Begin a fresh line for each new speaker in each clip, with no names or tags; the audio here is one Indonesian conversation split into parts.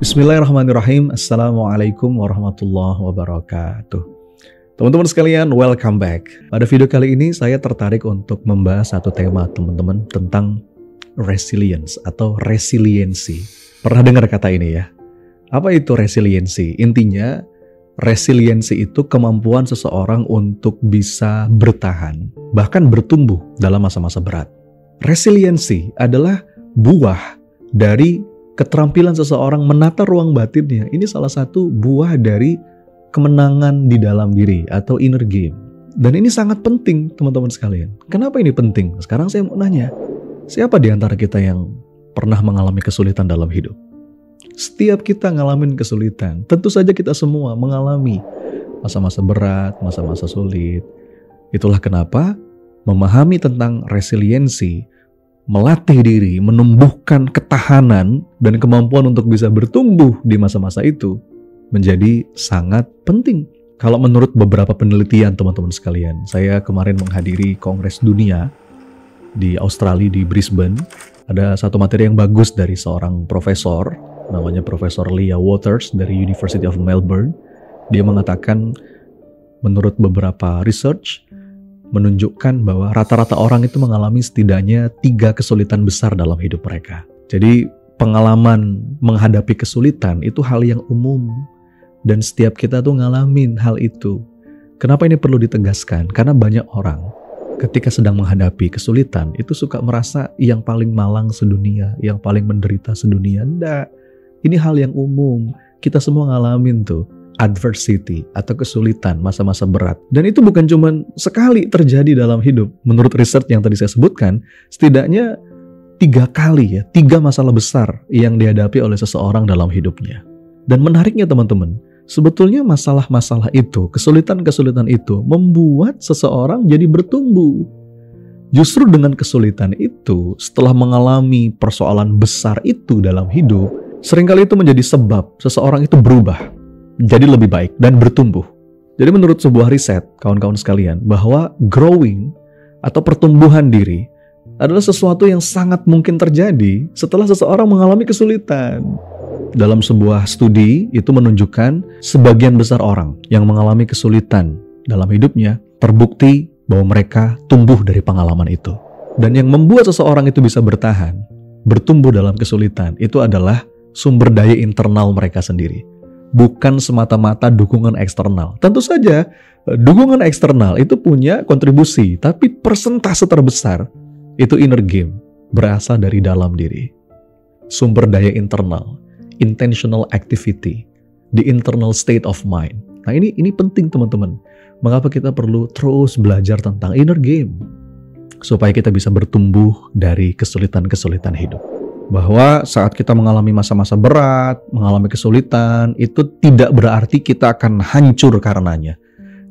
Bismillahirrahmanirrahim. Assalamualaikum warahmatullahi wabarakatuh. Teman-teman sekalian, welcome back. Pada video kali ini saya tertarik untuk membahas satu tema teman-teman tentang resilience atau resiliensi. Pernah dengar kata ini ya? Apa itu resiliensi? Intinya, resiliensi itu kemampuan seseorang untuk bisa bertahan, bahkan bertumbuh dalam masa-masa berat. Resiliensi adalah buah dari keterampilan seseorang menata ruang batinnya. Ini salah satu buah dari kemenangan di dalam diri atau inner game. Dan ini sangat penting teman-teman sekalian. Kenapa ini penting? Sekarang saya mau nanya, siapa di antara kita yang pernah mengalami kesulitan dalam hidup? Setiap kita ngalamin kesulitan, tentu saja kita semua mengalami masa-masa berat, masa-masa sulit. Itulah kenapa memahami tentang resiliensi, melatih diri, menumbuhkan ketahanan dan kemampuan untuk bisa bertumbuh di masa-masa itu menjadi sangat penting. Kalau menurut beberapa penelitian teman-teman sekalian, saya kemarin menghadiri Kongres Dunia di Australia, di Brisbane. Ada satu materi yang bagus dari seorang profesor, namanya Profesor Leah Waters dari University of Melbourne. Dia mengatakan menurut beberapa research, menunjukkan bahwa rata-rata orang itu mengalami setidaknya 3 kesulitan besar dalam hidup mereka. Jadi pengalaman menghadapi kesulitan itu hal yang umum. Dan setiap kita tuh ngalamin hal itu. Kenapa ini perlu ditegaskan? Karena banyak orang ketika sedang menghadapi kesulitan itu suka merasa yang paling malang sedunia, yang paling menderita sedunia. Enggak, ini hal yang umum. Kita semua ngalamin tuh adversity atau kesulitan, masa-masa berat. Dan itu bukan cuma sekali terjadi dalam hidup. Menurut research yang tadi saya sebutkan, setidaknya 3 kali ya, 3 masalah besar yang dihadapi oleh seseorang dalam hidupnya. Dan menariknya teman-teman, sebetulnya masalah-masalah itu, kesulitan-kesulitan itu membuat seseorang jadi bertumbuh. Justru dengan kesulitan itu, setelah mengalami persoalan besar itu dalam hidup, seringkali itu menjadi sebab seseorang itu berubah, jadi lebih baik dan bertumbuh. Jadi menurut sebuah riset, kawan-kawan sekalian, bahwa growing atau pertumbuhan diri adalah sesuatu yang sangat mungkin terjadi setelah seseorang mengalami kesulitan. Dalam sebuah studi itu menunjukkan sebagian besar orang yang mengalami kesulitan dalam hidupnya terbukti bahwa mereka tumbuh dari pengalaman itu. Dan yang membuat seseorang itu bisa bertahan, bertumbuh dalam kesulitan, itu adalah sumber daya internal mereka sendiri. Bukan semata-mata dukungan eksternal. Tentu saja dukungan eksternal itu punya kontribusi, tapi persentase terbesar itu inner game, berasal dari dalam diri. Sumber daya internal, intentional activity, the internal state of mind. Nah ini penting teman-teman. Mengapa kita perlu terus belajar tentang inner game? Supaya kita bisa bertumbuh dari kesulitan-kesulitan hidup. Bahwa saat kita mengalami masa-masa berat, mengalami kesulitan, itu tidak berarti kita akan hancur karenanya.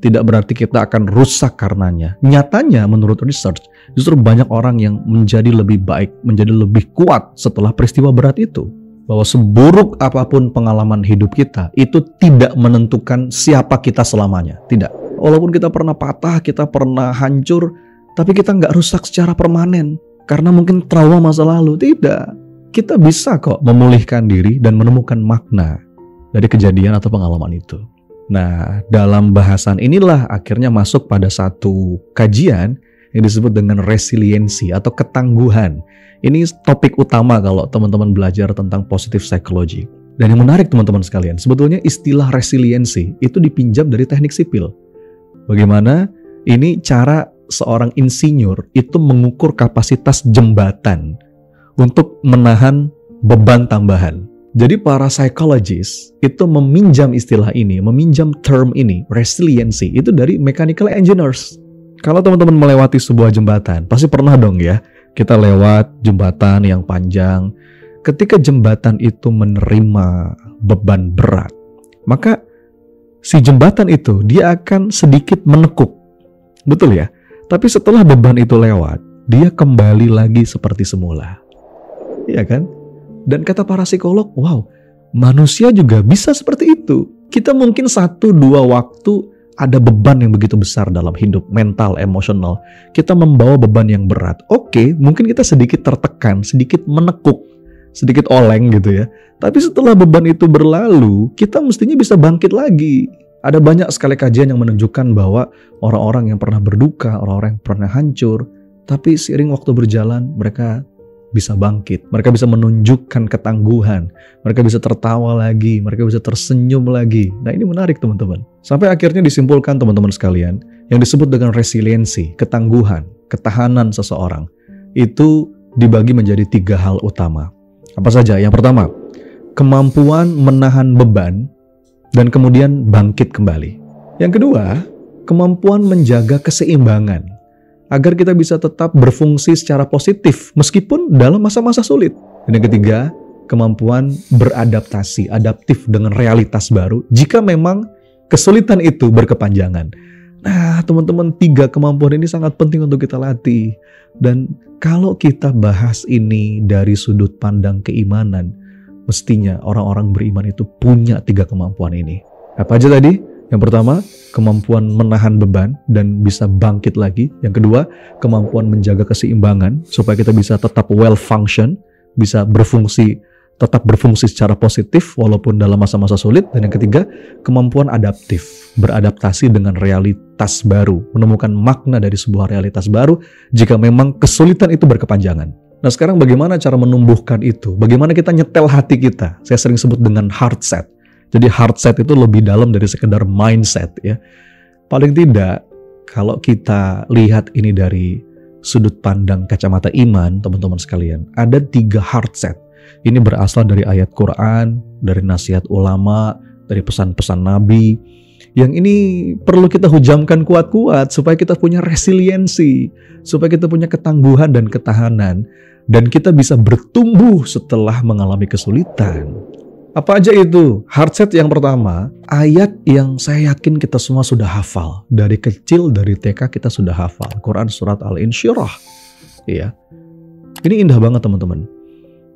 Tidak berarti kita akan rusak karenanya. Nyatanya menurut research, justru banyak orang yang menjadi lebih baik, menjadi lebih kuat setelah peristiwa berat itu. Bahwa seburuk apapun pengalaman hidup kita, itu tidak menentukan siapa kita selamanya. Tidak. Walaupun kita pernah patah, kita pernah hancur, tapi kita nggak rusak secara permanen. Karena mungkin trauma masa lalu. Tidak. Kita bisa kok memulihkan diri dan menemukan makna dari kejadian atau pengalaman itu. Nah, dalam bahasan inilah akhirnya masuk pada satu kajian yang disebut dengan resiliensi atau ketangguhan. Ini topik utama kalau teman-teman belajar tentang positive psychology. Dan yang menarik teman-teman sekalian, sebetulnya istilah resiliensi itu dipinjam dari teknik sipil. Bagaimana ini cara seorang insinyur itu mengukur kapasitas jembatan untuk menahan beban tambahan. Jadi para psychologist itu meminjam istilah ini, meminjam term ini, resiliency, itu dari mechanical engineers. Kalau teman-teman melewati sebuah jembatan, pasti pernah dong ya, kita lewat jembatan yang panjang. Ketika jembatan itu menerima beban berat, maka si jembatan itu dia akan sedikit menekuk. Betul ya? Tapi setelah beban itu lewat, dia kembali lagi seperti semula. Iya kan? Dan kata para psikolog, wow, manusia juga bisa seperti itu. Kita mungkin 1-2 waktu ada beban yang begitu besar dalam hidup, mental, emosional. Kita membawa beban yang berat. Oke, mungkin kita sedikit tertekan, sedikit menekuk. sedikit oleng gitu ya. Tapi setelah beban itu berlalu, kita mestinya bisa bangkit lagi. Ada banyak sekali kajian yang menunjukkan bahwa orang-orang yang pernah berduka, orang-orang yang pernah hancur, tapi seiring waktu berjalan mereka bisa bangkit, mereka bisa menunjukkan ketangguhan, mereka bisa tertawa lagi, mereka bisa tersenyum lagi. Nah ini menarik teman-teman. Sampai akhirnya disimpulkan teman-teman sekalian, yang disebut dengan resiliensi, ketangguhan, ketahanan seseorang, itu dibagi menjadi 3 hal utama. Apa saja? Yang pertama, kemampuan menahan beban dan kemudian bangkit kembali. Yang kedua, kemampuan menjaga keseimbangan, agar kita bisa tetap berfungsi secara positif meskipun dalam masa-masa sulit. Dan yang ketiga, kemampuan beradaptasi, adaptif dengan realitas baru jika memang kesulitan itu berkepanjangan. Nah, teman-teman, 3 kemampuan ini sangat penting untuk kita latih. Dan kalau kita bahas ini dari sudut pandang keimanan, mestinya orang-orang beriman itu punya 3 kemampuan ini. Apa aja tadi? Yang pertama, kemampuan menahan beban dan bisa bangkit lagi. Yang kedua, kemampuan menjaga keseimbangan supaya kita bisa tetap well function, bisa tetap berfungsi secara positif walaupun dalam masa-masa sulit. Dan yang ketiga, kemampuan adaptif, beradaptasi dengan realitas baru, menemukan makna dari sebuah realitas baru jika memang kesulitan itu berkepanjangan. Nah sekarang bagaimana cara menumbuhkan itu? Bagaimana kita nyetel hati kita? Saya sering sebut dengan heart set. Jadi heart set itu lebih dalam dari sekedar mindset ya. Paling tidak kalau kita lihat ini dari sudut pandang kacamata iman, teman-teman sekalian, ada 3 heart set. Ini berasal dari ayat Quran, dari nasihat ulama, dari pesan-pesan Nabi. Yang ini perlu kita hujamkan kuat-kuat supaya kita punya resiliensi, supaya kita punya ketangguhan dan ketahanan, dan kita bisa bertumbuh setelah mengalami kesulitan. Apa aja itu? Heart set yang pertama, ayat yang saya yakin kita semua sudah hafal. Dari kecil, dari TK kita sudah hafal. Quran surat Al-Insyirah. Ya. Ini indah banget teman-teman.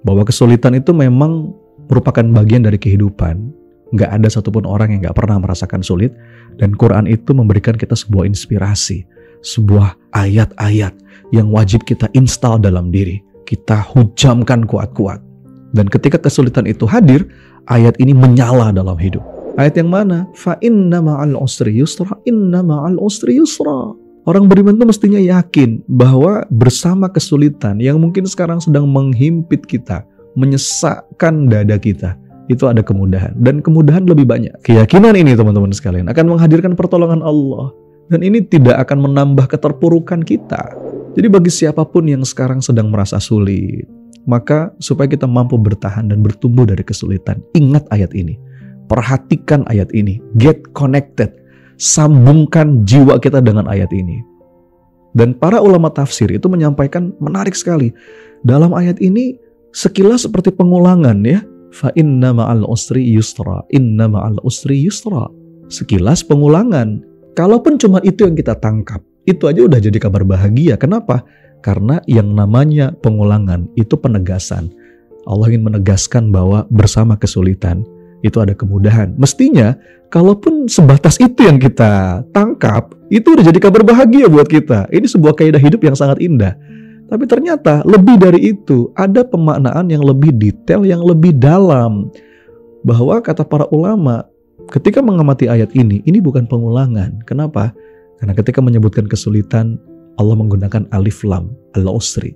Bahwa kesulitan itu memang merupakan bagian dari kehidupan. Nggak ada satupun orang yang nggak pernah merasakan sulit. Dan Quran itu memberikan kita sebuah inspirasi. Sebuah ayat-ayat yang wajib kita install dalam diri. Kita hujamkan kuat-kuat. Dan ketika kesulitan itu hadir, ayat ini menyala dalam hidup. Ayat yang mana? Fa inna ma'al usri yusra, inna ma'al usri yusra. Orang beriman itu mestinya yakin bahwa bersama kesulitan yang mungkin sekarang sedang menghimpit kita, menyesakkan dada kita, itu ada kemudahan. Dan kemudahan lebih banyak. Keyakinan ini teman-teman sekalian akan menghadirkan pertolongan Allah. Dan ini tidak akan menambah keterpurukan kita. Jadi bagi siapapun yang sekarang sedang merasa sulit, maka supaya kita mampu bertahan dan bertumbuh dari kesulitan, ingat ayat ini. Perhatikan ayat ini. Get connected. Sambungkan jiwa kita dengan ayat ini. Dan para ulama tafsir itu menyampaikan menarik sekali. Dalam ayat ini sekilas seperti pengulangan ya. Fa inna ma'al usri yusra. Inna ma'al usri yusra. Sekilas pengulangan. Kalaupun cuma itu yang kita tangkap, itu aja udah jadi kabar bahagia. Kenapa? Karena yang namanya pengulangan itu penegasan. Allah ingin menegaskan bahwa bersama kesulitan itu ada kemudahan. Mestinya kalaupun sebatas itu yang kita tangkap, itu udah jadi kabar bahagia buat kita. Ini sebuah kaidah hidup yang sangat indah. Tapi ternyata lebih dari itu, ada pemaknaan yang lebih detail, yang lebih dalam. Bahwa kata para ulama, ketika mengamati ayat ini bukan pengulangan. Kenapa? Karena ketika menyebutkan kesulitan, Allah menggunakan alif lam, al-usri.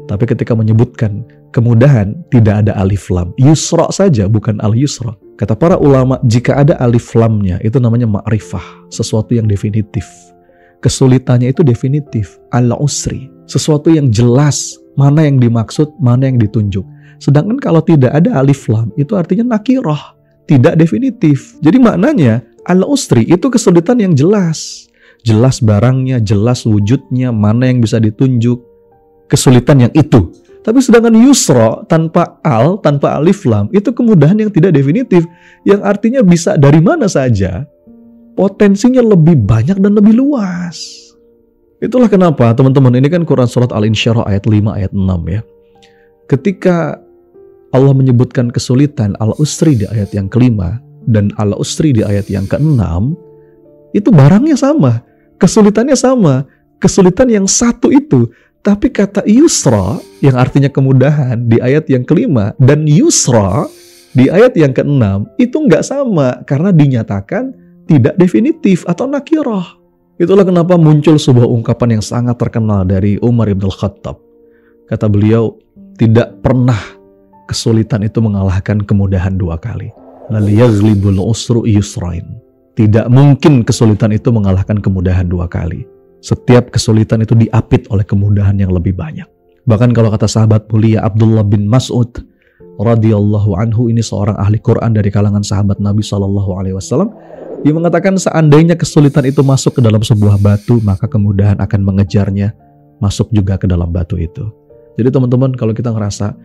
Tapi ketika menyebutkan kemudahan, tidak ada alif lam. Yusra saja, bukan al-yusra. Kata para ulama, jika ada alif lamnya, itu namanya ma'rifah. Sesuatu yang definitif. Kesulitannya itu definitif. Al-usri. Sesuatu yang jelas, mana yang dimaksud, mana yang ditunjuk. Sedangkan kalau tidak ada alif lam, itu artinya nakirah. Tidak definitif. Jadi maknanya, al-usri itu kesulitan yang jelas. Jelas barangnya, jelas wujudnya, mana yang bisa ditunjuk, kesulitan yang itu. Tapi sedangkan yusra tanpa tanpa alif lam, itu kemudahan yang tidak definitif, yang artinya bisa dari mana saja, potensinya lebih banyak dan lebih luas. Itulah kenapa teman-teman, ini kan Quran surat Al-Insyirah ayat 5 ayat 6 ya. Ketika Allah menyebutkan kesulitan al-usri di ayat yang kelima dan al-usri di ayat yang keenam, itu barangnya sama. Kesulitannya sama. Kesulitan yang satu itu Tapi kata yusra yang artinya kemudahan di ayat yang kelima dan yusra di ayat yang keenam itu nggak sama karena dinyatakan tidak definitif atau nakirah. Itulah kenapa muncul sebuah ungkapan yang sangat terkenal dari Umar ibn Khattab. Kata beliau, tidak pernah kesulitan itu mengalahkan kemudahan 2 kali. Lal yaghlibul usru yusrain. Tidak mungkin kesulitan itu mengalahkan kemudahan 2 kali. Setiap kesulitan itu diapit oleh kemudahan yang lebih banyak. Bahkan kalau kata sahabat mulia Abdullah bin Mas'ud radhiyallahu anhu, ini seorang ahli Quran dari kalangan sahabat Nabi SAW, dia mengatakan seandainya kesulitan itu masuk ke dalam sebuah batu, maka kemudahan akan mengejarnya masuk juga ke dalam batu itu. Jadi teman-teman, kalau kita ngerasa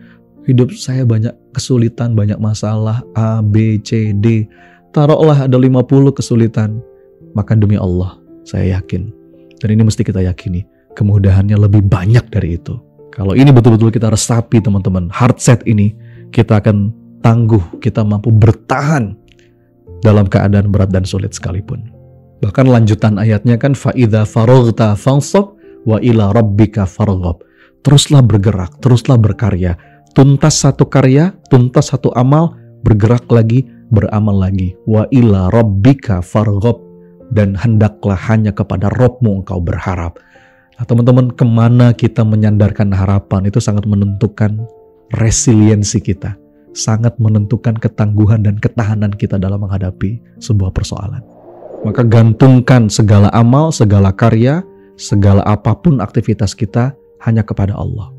hidup saya banyak kesulitan, banyak masalah A, B, C, D, taruhlah ada 50 kesulitan, maka demi Allah saya yakin, dan ini mesti kita yakini, kemudahannya lebih banyak dari itu. Kalau ini betul-betul kita resapi teman-teman, hard set ini, kita akan tangguh, kita mampu bertahan dalam keadaan berat dan sulit sekalipun. Bahkan lanjutan ayatnya kan, فَإِذَا فَرَغْتَ فَانْصَبْ وَإِلَى رَبِّكَ فَارْغَب. Teruslah bergerak, teruslah berkarya. Tuntas satu karya, tuntas satu amal, bergerak lagi, beramal lagi. وَإِلَى رَبِّكَ فَارْغَب. Dan hendaklah hanya kepada Rabb-mu engkau berharap. Nah, teman-teman, kemana kita menyandarkan harapan itu sangat menentukan resiliensi kita, sangat menentukan ketangguhan dan ketahanan kita dalam menghadapi sebuah persoalan. Maka gantungkan segala amal, segala karya, segala apapun aktivitas kita hanya kepada Allah.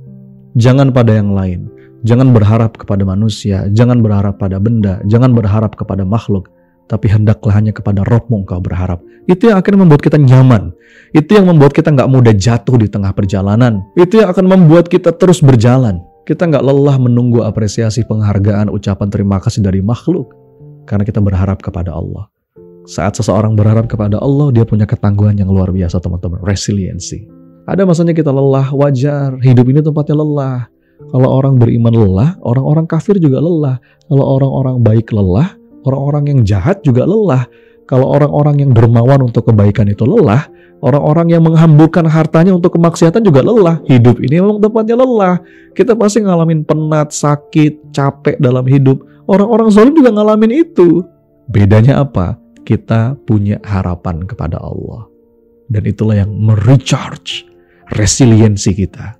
Jangan pada yang lain. Jangan berharap kepada manusia, jangan berharap pada benda, jangan berharap kepada makhluk, tapi hendaklah hanya kepada Rabb-mu engkau berharap. Itu yang akan membuat kita nyaman. Itu yang membuat kita nggak mudah jatuh di tengah perjalanan. Itu yang akan membuat kita terus berjalan. Kita nggak lelah menunggu apresiasi, penghargaan, ucapan terima kasih dari makhluk. Karena kita berharap kepada Allah. Saat seseorang berharap kepada Allah, dia punya ketangguhan yang luar biasa teman-teman. Resiliensi. Ada masanya kita lelah, wajar. Hidup ini tempatnya lelah. Kalau orang beriman lelah, orang-orang kafir juga lelah. Kalau orang-orang baik lelah, orang-orang yang jahat juga lelah. Kalau orang-orang yang dermawan untuk kebaikan itu lelah, orang-orang yang menghamburkan hartanya untuk kemaksiatan juga lelah. Hidup ini memang tempatnya lelah. Kita pasti ngalamin penat, sakit, capek dalam hidup. Orang-orang zalim juga ngalamin itu. Bedanya apa? Kita punya harapan kepada Allah. Dan itulah yang merecharge resiliensi kita.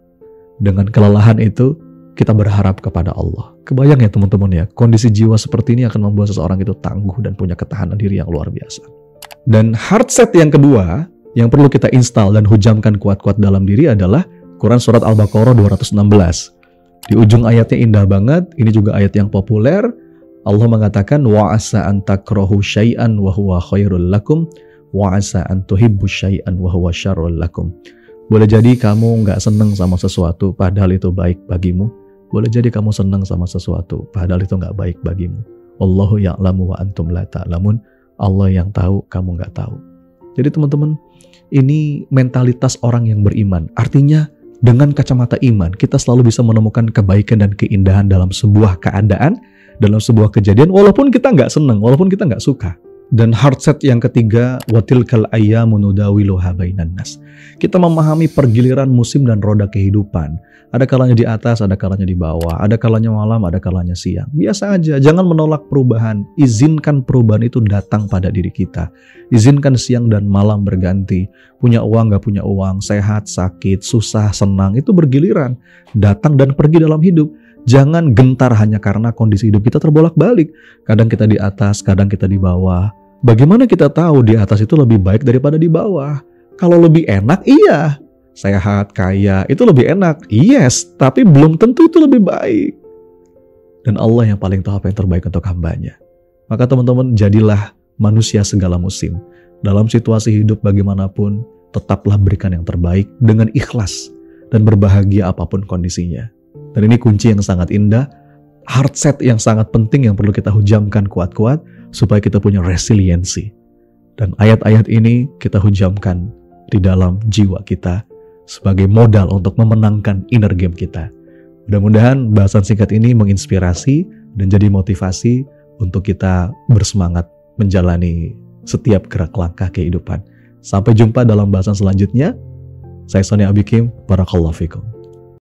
Dengan kelelahan itu, kita berharap kepada Allah. Kebayang ya teman-teman ya, kondisi jiwa seperti ini akan membuat seseorang itu tangguh dan punya ketahanan diri yang luar biasa. Dan hard set yang kedua, yang perlu kita install dan hujamkan kuat-kuat dalam diri adalah Quran Surat Al-Baqarah 216. Di ujung ayatnya indah banget, ini juga ayat yang populer. Allah mengatakan, وَعَسَىٰ أَن تَكْرَهُوا شَيْئًا وَهُوَ خَيْرٌ لَكُمْ وَعَسَىٰ أَن تُحِبُّوا شَيْئًا وَهُوَ شَرٌ لَكُمْ. Boleh jadi kamu nggak seneng sama sesuatu, padahal itu baik bagimu. Boleh jadi kamu senang sama sesuatu, padahal itu nggak baik bagimu. Wallahu ya'lamu wa antum la ta'lamun. Allah yang tahu, kamu nggak tahu. Jadi teman-teman, ini mentalitas orang yang beriman. Artinya, dengan kacamata iman, kita selalu bisa menemukan kebaikan dan keindahan dalam sebuah keadaan, dalam sebuah kejadian, walaupun kita nggak senang, walaupun kita nggak suka. Dan hard set yang ketiga, watilkal ayyamu nudawiluha bainan nas. Kita memahami pergiliran musim dan roda kehidupan. Ada kalanya di atas, ada kalanya di bawah, ada kalanya malam, ada kalanya siang. Biasa aja, jangan menolak perubahan. Izinkan perubahan itu datang pada diri kita. Izinkan siang dan malam berganti. Punya uang, gak punya uang, sehat, sakit, susah, senang, itu bergiliran. Datang dan pergi dalam hidup. Jangan gentar hanya karena kondisi hidup kita terbolak-balik. Kadang kita di atas, kadang kita di bawah. Bagaimana kita tahu di atas itu lebih baik daripada di bawah? Kalau lebih enak, iya. Sehat, kaya, itu lebih enak. Yes, tapi belum tentu itu lebih baik. Dan Allah yang paling tahu apa yang terbaik untuk hambanya. Maka teman-teman, jadilah manusia segala musim. Dalam situasi hidup bagaimanapun, tetaplah berikan yang terbaik dengan ikhlas. Dan berbahagia apapun kondisinya. Dan ini kunci yang sangat indah. Hard set yang sangat penting yang perlu kita hujamkan kuat-kuat. Supaya kita punya resiliensi. Dan ayat-ayat ini kita hujamkan di dalam jiwa kita. Sebagai modal untuk memenangkan inner game kita. Mudah-mudahan bahasan singkat ini menginspirasi dan jadi motivasi untuk kita bersemangat menjalani setiap gerak langkah kehidupan. Sampai jumpa dalam bahasan selanjutnya. Saya Sony Abikim, barakallahu fikum.